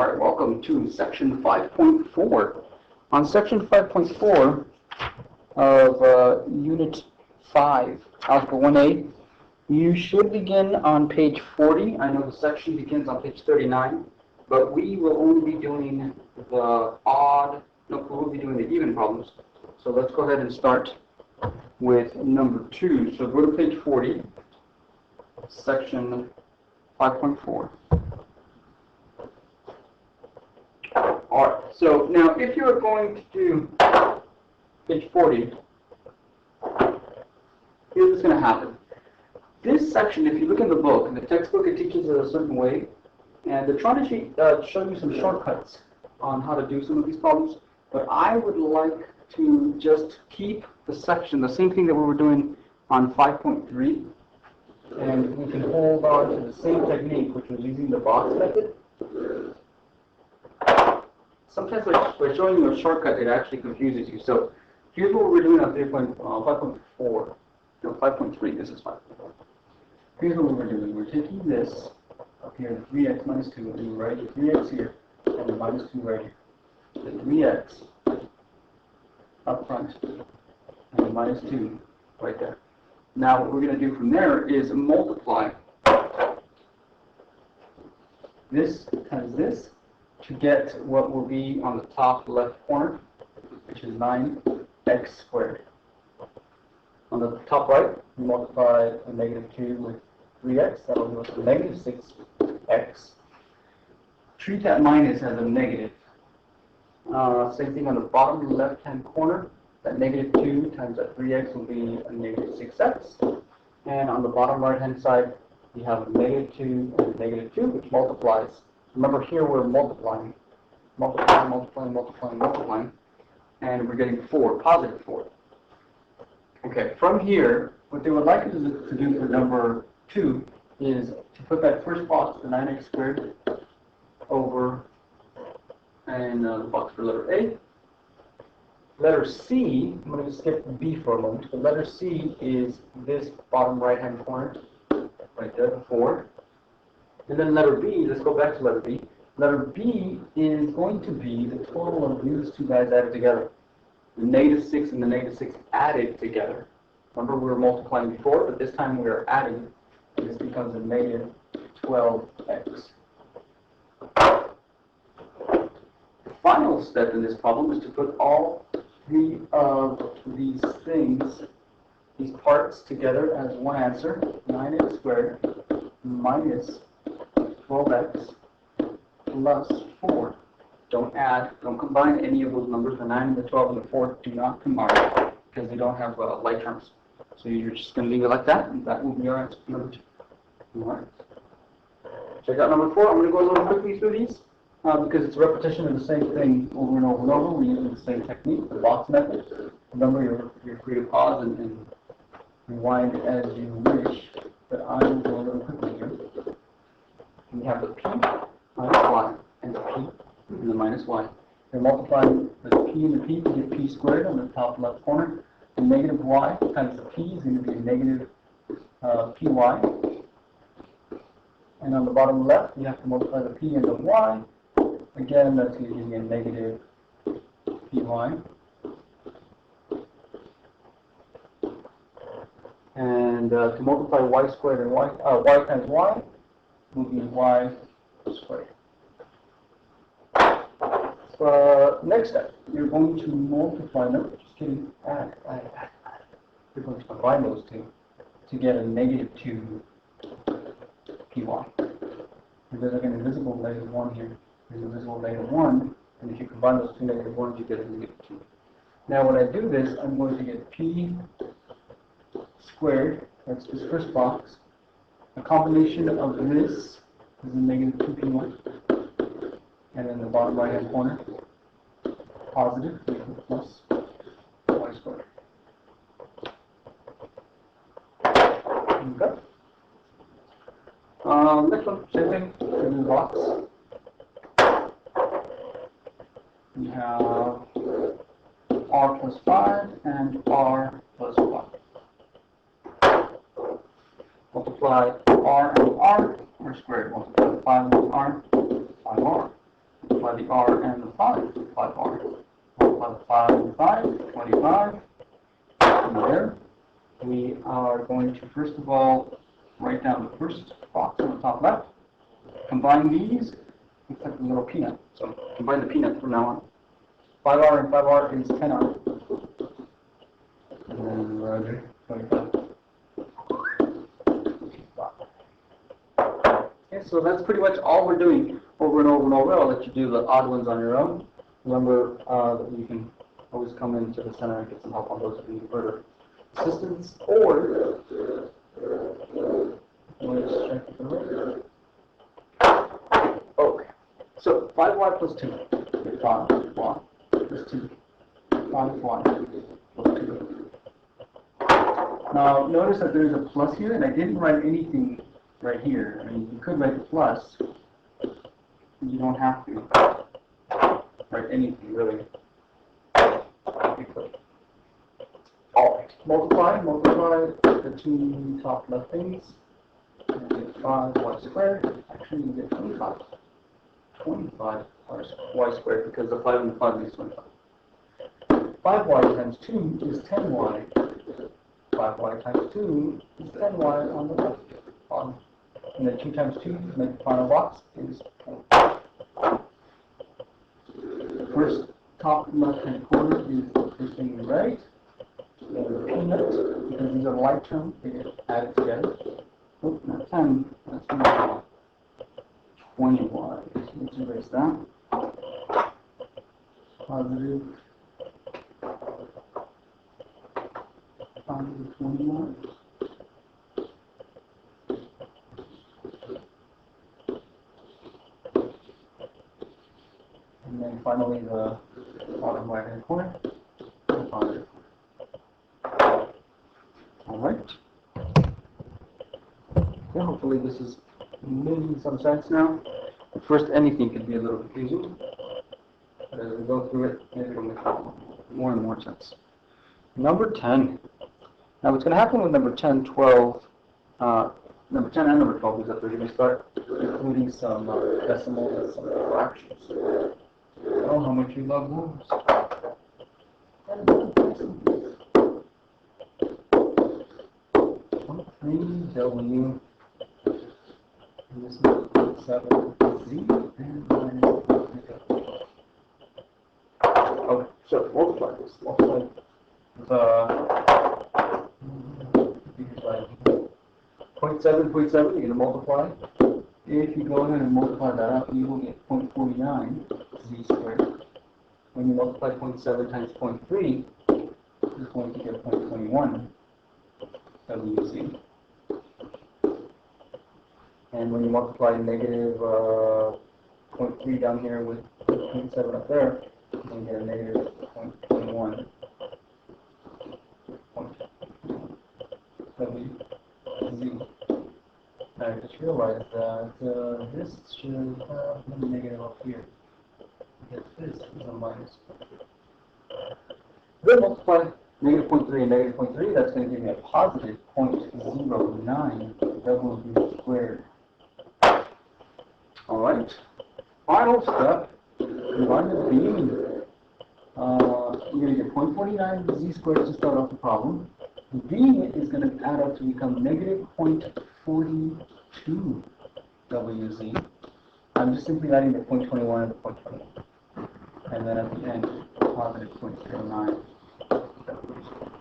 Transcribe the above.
right, welcome to section 5.4. On section 5.4 of Unit 5, Algebra 1A, you should begin on page 40. I know the section begins on page 39, but we will only be doing the we'll be doing the even problems. So let's go ahead and start with number 2. So go to page 40, section 5.4. Alright, so now if you're going to do page 40, here's what's going to happen. This section, if you look in the book, in the textbook, it teaches it a certain way, and they're trying to show you some shortcuts on how to do some of these problems, but I would like to just keep the section, the same thing that we were doing on 5.3, and we can hold on to the same technique, which was using the box method. Sometimes by showing you a shortcut, it actually confuses you. So here's what we're doing on 5.4. No, 5.3. This is 5.4. Here's what we're doing. We're taking this up here, 3x minus 2, and we write 3x here, and the minus 2 right here. The 3x up front, and the minus 2 right there. Now what we're going to do from there is multiply this times this to get what will be on the top left corner, which is 9x squared. On the top right, we multiply a negative 2 with 3x. That will give us a negative 6x. Treat that minus as a negative. Same thing on the bottom left-hand corner. That negative 2 times that 3x will be a negative 6x. And on the bottom right-hand side, we have a negative 2 and a negative 2, which multiplies. Remember here we're multiplying, multiplying, and we're getting 4, positive 4. Okay, from here, what they would like us to do for number 2 is to put that first box, the 9x squared, over and the box for letter A. Letter C, I'm going to skip B for a moment, but letter C is this bottom right-hand corner, right there, 4. And then letter B, let's go back to letter B. Letter B is going to be the total of these two guys added together. The negative 6 and the negative 6 added together. Remember we were multiplying before, but this time we are adding, and this becomes a negative 12x. The final step in this problem is to put all three of these things, these parts together as one answer, 9x squared minus 12x plus 4. Don't add, don't combine any of those numbers. The 9 and the 12 and the 4 do not combine because they don't have like terms. So you're just going to leave it like that, and that will be our answer, number 2. All right. Check out number 4. I'm going to go a little quickly through these because it's a repetition of the same thing over and over and over. We're using the same technique, the box method. Remember, you're free to pause and rewind as you wish, but I will go a little quickly here. We have the p minus y and the p and the minus y. We're multiplying the p and the p to get p squared on the top left corner. The negative y times the p is going to be a negative py. And on the bottom left, you have to multiply the p and the y. Again, that's going to give you a negative py. And to multiply y squared and y times y will be y squared. Next step, you're going to multiply, no, just kidding, add. You're going to combine those two to get a negative 2 py. And there's like an invisible negative 1 here. There's an invisible negative 1, and if you combine those two negative 1s, you get a negative 2. Now when I do this, I'm going to get p squared, that's this first box. A combination of this is a negative 2py, and then the bottom right-hand corner, positive plus y squared. Okay. Next one, same thing, in the box. We have r plus 5 and r plus 1. Multiply r and r squared. Multiply 5 and r, 5r. multiply the r and the 5. 5r. Multiply the 5 and the 5, 25. And there, we are going to first of all write down the first box on the top left. Combine these. Looks like a little peanut. So combine the peanut from now on. 5r and 5r is 10r. And then Roger, 25. Okay, so that's pretty much all we're doing over and over and over. I'll let you do the odd ones on your own. Remember that you can always come into the center and get some help on those if you need further assistance, or okay. So 5y plus 2. 5y plus 2. 5y plus 2. Now notice that there's a plus here, and I didn't write anything right here. I mean, you could write the plus. You don't have to write anything really. Alright, multiply the two top left things. And you get 5y squared. Actually, you get 25. 25 y squared, because the 5 and the 5 makes 25. 5y times 2 is 10y. 5y times 2 is 10y on the left. And then 2 times 2 to make the final box is 10. The first top left-hand corner is the first thing you write. Then the peanut, because these are like terms, they get added together. Oh, not 10, that's 20y. 20y. Let's erase that. Positive 20y. And then finally the bottom right hand corner. Positive. Alright. Yeah, hopefully this is making some sense now. At first anything can be a little confusing. But as we go through it, maybe it'll make more and more sense. Number 10. Now what's going to happen with number 10, 12, number 10 and number 12 is that they're going to start including some decimals and some fractions. Oh, how much you love those. W, and this is 7z, and minus 3. Okay, so multiply this. Multiply the 0.7, you're going to multiply. If you go ahead and multiply that out, you will get 0.49 z squared. When you multiply 0.7 times 0.3, you're going to get 0.21 wz. And when you multiply negative 0.3 down here with 0.7 up there, you're going to get a negative 0.21 wz. I just realized that this should have a negative up here, because this is a minus. Then multiply negative 0.3 and negative 0.3, that's going to give me a positive 0.09 w squared. Alright, final step, combine the being. You're going to get 0.49 z squared to start off the problem. The being is going to add up to become negative 0.42 wz. I'm just simply adding the 0.21 and the 0.21. And then at the end, positive 0.09 wz.